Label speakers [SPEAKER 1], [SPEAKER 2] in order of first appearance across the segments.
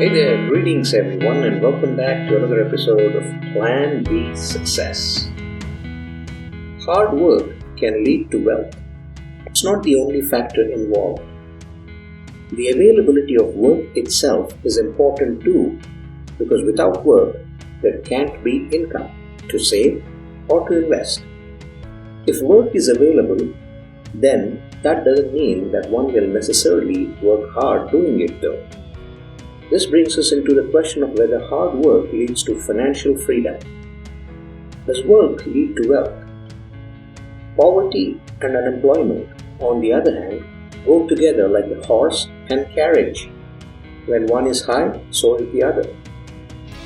[SPEAKER 1] Hey there, greetings everyone, and welcome back to another episode of Plan B Success. Hard work can lead to wealth. It's not the only factor involved. The availability of work itself is important too, because without work, there can't be income to save or to invest. If work is available, then that doesn't mean that one will necessarily work hard doing it though. This brings us into the question of whether hard work leads to financial freedom. Does work lead to wealth? Poverty and unemployment, on the other hand, go together like a horse and carriage. When one is high, so is the other.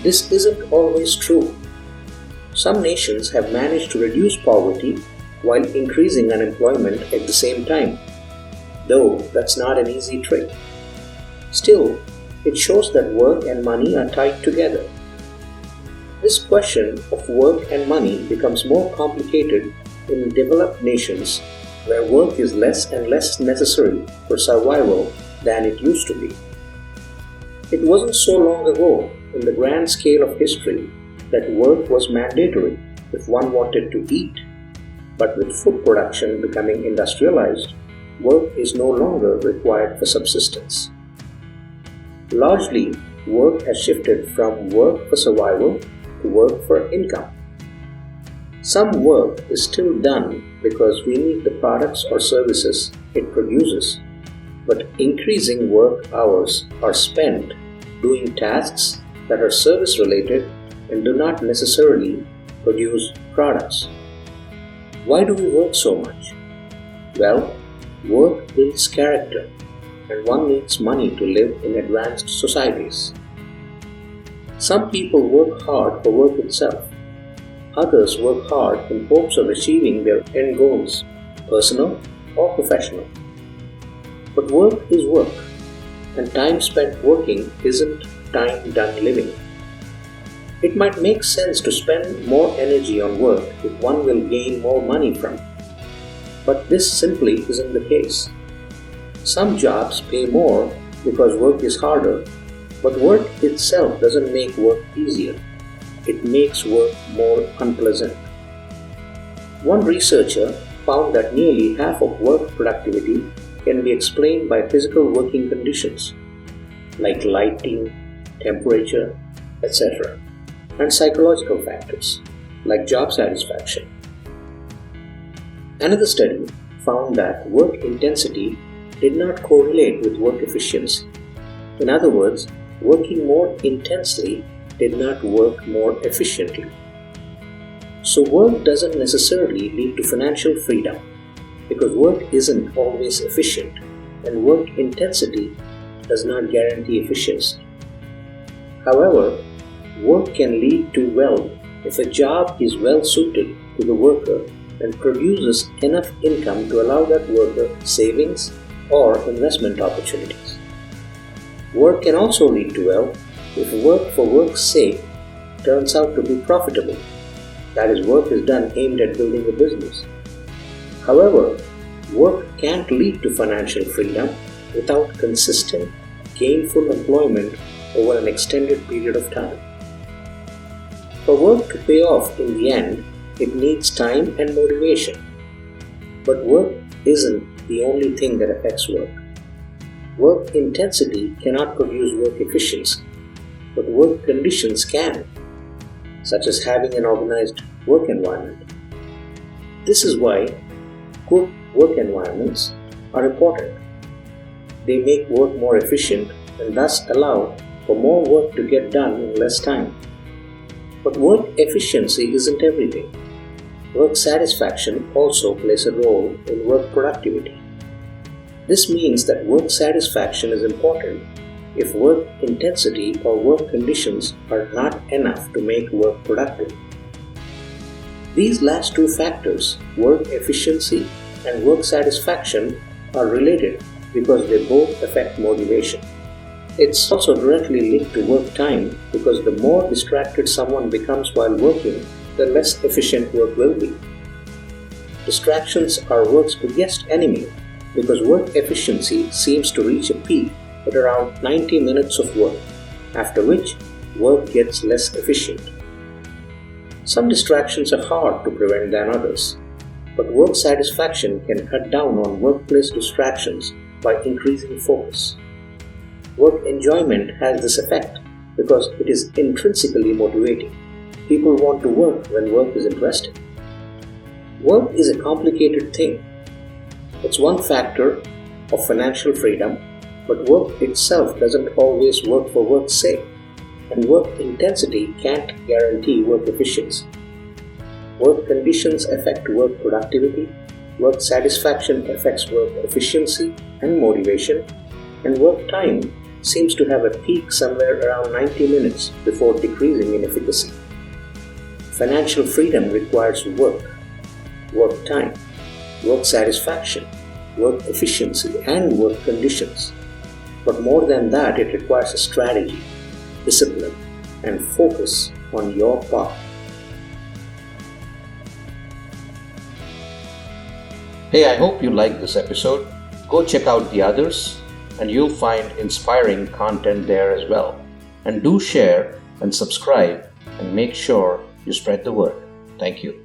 [SPEAKER 1] This isn't always true. Some nations have managed to reduce poverty while increasing unemployment at the same time, though that's not an easy trick. Still, it shows that work and money are tied together. This question of work and money becomes more complicated in developed nations where work is less and less necessary for survival than it used to be. It wasn't so long ago in the grand scale of history that work was mandatory if one wanted to eat, but with food production becoming industrialized, work is no longer required for subsistence. Largely, work has shifted from work for survival to work for income. Some work is still done because we need the products or services it produces, but increasing work hours are spent doing tasks that are service related and do not necessarily produce products. Why do we work so much? Well, work builds character, and one needs money to live in advanced societies. Some people work hard for work itself. Others work hard in hopes of achieving their end goals, personal or professional. But work is work, and time spent working isn't time done living. It might make sense to spend more energy on work if one will gain more money from it. But this simply isn't the case. Some jobs pay more because work is harder, but work itself doesn't make work easier. It makes work more unpleasant. One researcher found that nearly half of work productivity can be explained by physical working conditions like lighting, temperature, etc., and psychological factors like job satisfaction. Another study found that work intensity did not correlate with work efficiency. In other words, working more intensely did not work more efficiently. So work doesn't necessarily lead to financial freedom because work isn't always efficient and work intensity does not guarantee efficiency. However, work can lead to wealth if a job is well suited to the worker and produces enough income to allow that worker savings or investment opportunities. Work can also lead to wealth if work for work's sake turns out to be profitable. That is, work is done aimed at building a business. However, work can't lead to financial freedom without consistent, gainful employment over an extended period of time. For work to pay off in the end, it needs time and motivation. But work isn't the only thing that affects work. Work intensity cannot produce work efficiency, but work conditions can, such as having an organized work environment. This is why good work environments are important. They make work more efficient and thus allow for more work to get done in less time. But work efficiency isn't everything. Work satisfaction also plays a role in work productivity. This means that work satisfaction is important if work intensity or work conditions are not enough to make work productive. These last two factors, work efficiency and work satisfaction, are related because they both affect motivation. It's also directly linked to work time because the more distracted someone becomes while working, the less efficient work will be. Distractions are work's biggest enemy because work efficiency seems to reach a peak at around 90 minutes of work. after which work gets less efficient. Some distractions are hard to prevent than others, but work satisfaction can cut down on workplace distractions by increasing focus. Work enjoyment has this effect because it is intrinsically motivating. People want to work when work is interesting. Work is a complicated thing. It's one factor of financial freedom, but work itself doesn't always work for work's sake, and work intensity can't guarantee work efficiency. Work conditions affect work productivity, work satisfaction affects work efficiency and motivation, and work time seems to have a peak somewhere around 90 minutes before decreasing in efficacy. Financial freedom requires work time, work satisfaction, work efficiency, and work conditions. But more than that, it requires a strategy, discipline, and focus on your part. Hey, I hope you liked this episode. Go check out the others, and you'll find inspiring content there as well. And do share and subscribe and make sure you spread the word. Thank you.